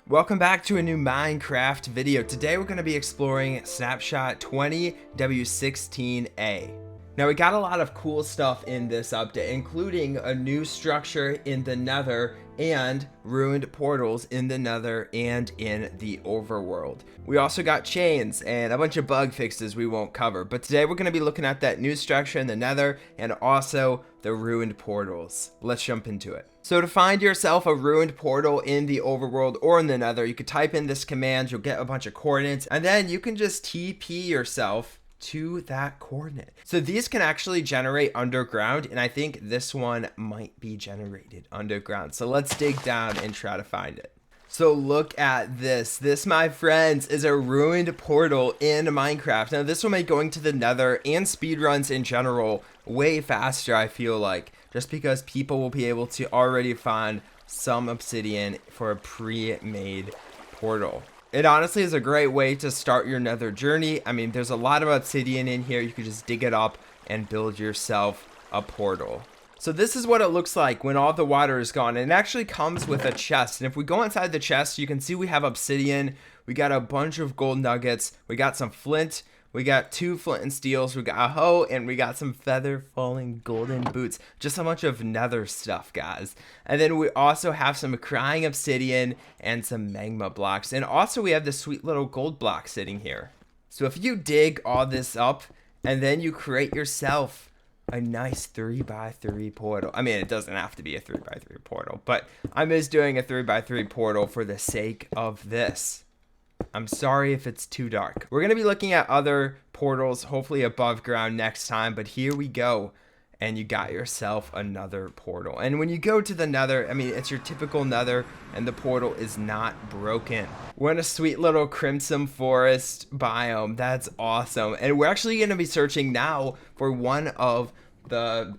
Welcome back to a new Minecraft video. Today we're going to be exploring Snapshot 20w16a. Now we got a lot of cool stuff in this update, including a new structure in the Nether and ruined portals in the Nether and in the overworld. We also got chains and a bunch of bug fixes we won't cover, but today we're going to be looking at that new structure in the Nether and also the ruined portals. Let's jump into it. So to find yourself a ruined portal in the overworld or in the Nether, you could type in this command, you'll get a bunch of coordinates, and then you can just TP yourself to that coordinate. So these can actually generate underground, and I think this one might be generated underground. So let's dig down and try to find it. So look at this. This, my friends, is a ruined portal in Minecraft. Now this will make going to the Nether and speedruns in general way faster, I feel like, just because people will be able to already find some obsidian for a pre-made portal. It honestly is a great way to start your Nether journey. I mean, there's a lot of obsidian in here. You could just dig it up and build yourself a portal. So this is what it looks like when all the water is gone. And it actually comes with a chest. And if we go inside the chest, you can see we have obsidian. We got a bunch of gold nuggets. We got some flint. We got 2 flint and steels, we got a hoe, and we got some feather falling golden boots. Just a bunch of Nether stuff, guys. And then we also have some crying obsidian and some magma blocks. And also we have this sweet little gold block sitting here. So if you dig all this up, and then you create yourself a nice 3x3 portal. I mean, it doesn't have to be a 3x3 portal, but I'm just doing a 3x3 portal for the sake of this. I'm sorry if it's too dark. We're going to be looking at other portals, hopefully above ground next time, but here we go. And you got yourself another portal. And when you go to the Nether, I mean, it's your typical Nether, and the portal is not broken. We're in a sweet little crimson forest biome. That's awesome. And we're actually going to be searching now for one of the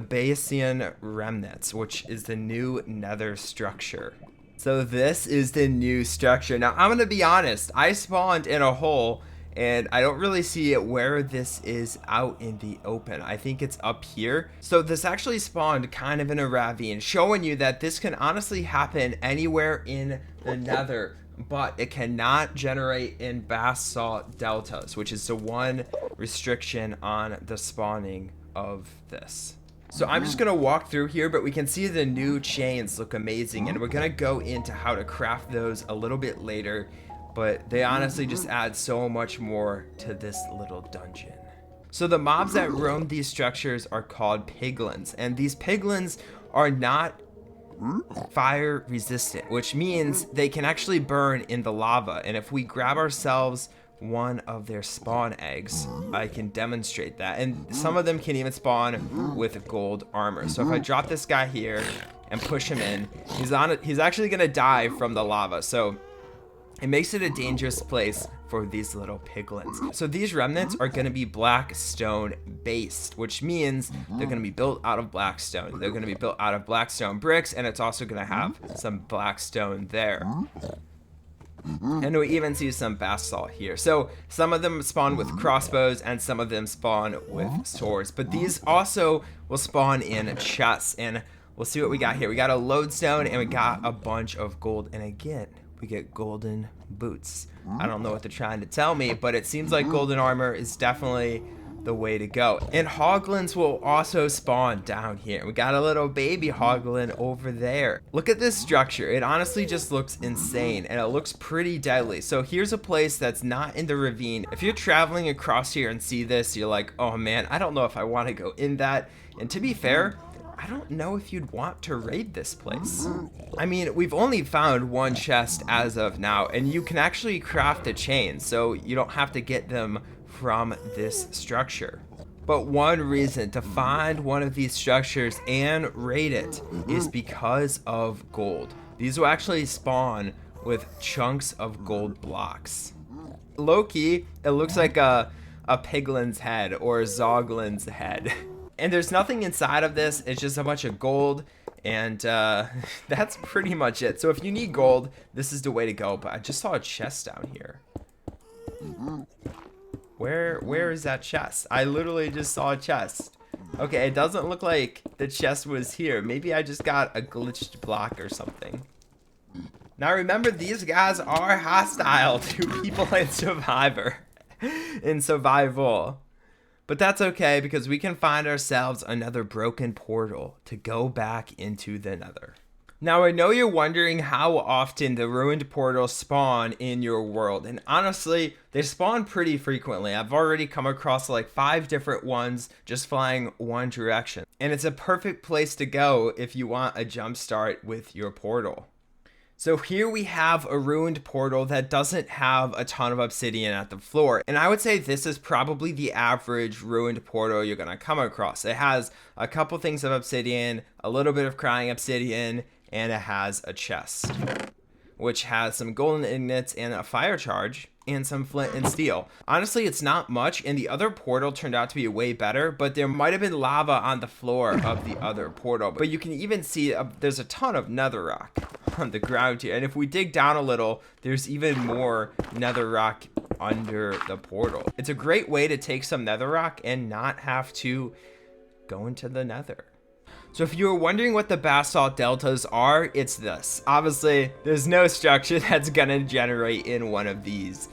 Bastion Remnants, which is the new Nether structure. So this is the new structure. Now, I'm going to be honest. I spawned in a hole, and I don't really see it where this is out in the open. I think it's up here. So this actually spawned kind of in a ravine, showing you that this can honestly happen anywhere in the Nether, but it cannot generate in basalt deltas, which is the one restriction on the spawning of this. So I'm just going to walk through here, but we can see the new chains look amazing, and we're going to go into how to craft those a little bit later, but they honestly just add so much more to this little dungeon. So the mobs that roam these structures are called piglins, and these piglins are not fire resistant, which means they can actually burn in the lava. And if we grab ourselves one of their spawn eggs, I can demonstrate that, and some of them can even spawn with gold armor. So if I drop this guy here and push him in, he's actually gonna die from the lava, so it makes it a dangerous place for these little piglins. So these remnants are gonna be blackstone based, which means they're gonna be built out of blackstone. They're gonna be built out of blackstone bricks, and it's also gonna have some blackstone there. And we even see some basalt here. So some of them spawn with crossbows and some of them spawn with swords. But these also will spawn in chests. And we'll see what we got here. We got a lodestone and we got a bunch of gold. And again, we get golden boots. I don't know what they're trying to tell me, but it seems like golden armor is definitely the way to go. And hoglins will also spawn down here. We got a little baby hoglin over there. Look at this structure. It honestly just looks insane, and it looks pretty deadly. So here's a place that's not in the ravine. If you're traveling across here and see this, you're like, oh man, I don't know if I want to go in that. And to be fair, I don't know if you'd want to raid this place. I mean, we've only found one chest as of now, and you can actually craft a chain, so you don't have to get them from this structure. But one reason to find one of these structures and raid it is because of gold. These will actually spawn with chunks of gold blocks. Low-key, it looks like a piglin's head or a zoglin's head. And there's nothing inside of this. It's just a bunch of gold, and that's pretty much it. So if you need gold, this is the way to go. But I just saw a chest down here. Where is that chest? I literally just saw a chest. Okay, it doesn't look like the chest was here. Maybe I just got a glitched block or something. Now remember, these guys are hostile to people in survival. But that's okay, because we can find ourselves another broken portal to go back into the Nether. Now, I know you're wondering how often the ruined portals spawn in your world, and honestly, they spawn pretty frequently. I've already come across like 5 different ones just flying one direction, and it's a perfect place to go if you want a jump start with your portal. So here we have a ruined portal that doesn't have a ton of obsidian at the floor. And I would say this is probably the average ruined portal you're gonna come across. It has a couple things of obsidian, a little bit of crying obsidian, and it has a chest, which has some golden ingots and a fire charge and some flint and steel. Honestly, it's not much, and the other portal turned out to be way better, but there might have been lava on the floor of the other portal. But you can even see there's a ton of nether rock on the ground here, and if we dig down a little, there's even more nether rock under the portal. It's a great way to take some nether rock and not have to go into the nether. So if you were wondering what the basalt deltas are, it's this. Obviously, there's no structure that's gonna generate in one of these,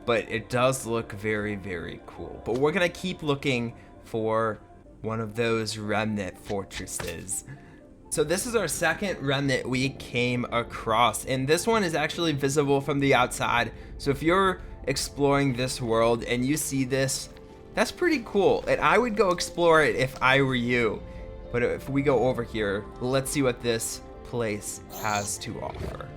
but it does look very, very cool. But we're gonna keep looking for one of those remnant fortresses. So this is our second remnant we came across, and this one is actually visible from the outside. So if you're exploring this world and you see this, that's pretty cool, and I would go explore it if I were you. But if we go over here, let's see what this place has to offer.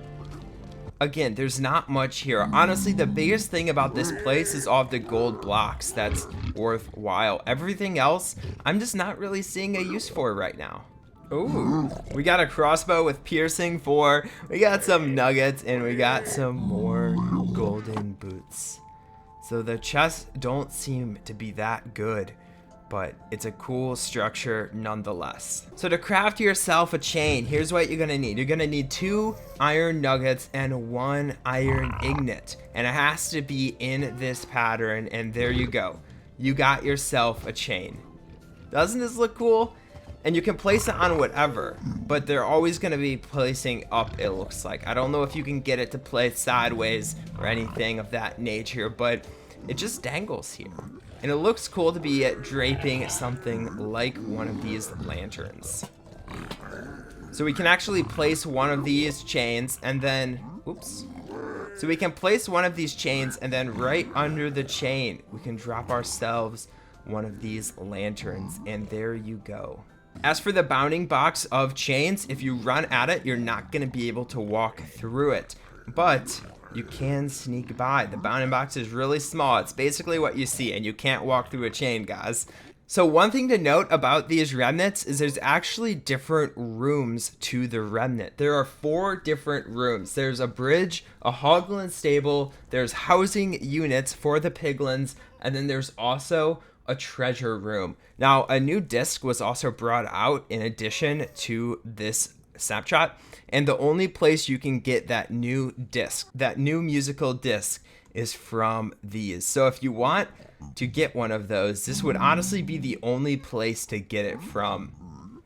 Again, there's not much here. Honestly, the biggest thing about this place is all of the gold blocks that's worthwhile. Everything else, I'm just not really seeing a use for right now. Ooh, we got a crossbow with piercing 4. We got some nuggets, and we got some more golden boots. So the chests don't seem to be that good, but it's a cool structure nonetheless. So to craft yourself a chain, here's what you're gonna need. You're gonna need 2 iron nuggets and 1 iron ingot, and it has to be in this pattern, and there you go. You got yourself a chain. Doesn't this look cool? And you can place it on whatever, but they're always gonna be placing up, it looks like. I don't know if you can get it to place sideways or anything of that nature, but it just dangles here. And it looks cool to be draping something like one of these lanterns. So we can actually place one of these chains and then, oops. So we can place one of these chains, and then right under the chain, we can drop ourselves one of these lanterns, and there you go. As for the bounding box of chains, if you run at it, you're not gonna be able to walk through it, but you can sneak by. The bounding box is really small. It's basically what you see, and you can't walk through a chain, guys. So one thing to note about these remnants is there's actually different rooms to the remnant. There are 4 different rooms. There's a bridge, a Hoglin stable, there's housing units for the piglins, and then there's also a treasure room. Now, a new disc was also brought out in addition to this snapshot, and the only place you can get that new disc, that new musical disc, is from these. So if you want to get one of those, this would honestly be the only place to get it from.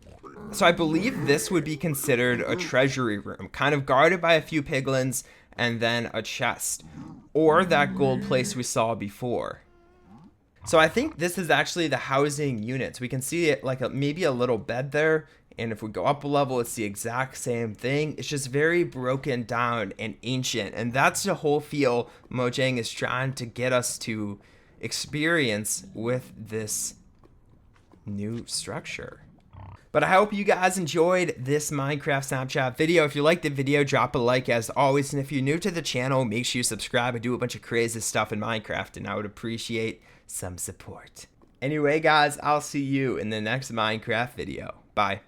So I believe this would be considered a treasury room, kind of guarded by a few piglins, and then a chest, or that gold place we saw before. So I think this is actually the housing units. We can see it like maybe a little bed there, and if we go up a level, it's the exact same thing. It's just very broken down and ancient, and that's the whole feel Mojang is trying to get us to experience with this new structure. But I hope you guys enjoyed this Minecraft Snapchat video. If you liked the video, drop a like as always, and if you're new to the channel, make sure you subscribe. I do a bunch of crazy stuff in Minecraft, and I would appreciate some support. Anyway, guys, I'll see you in the next Minecraft video. Bye.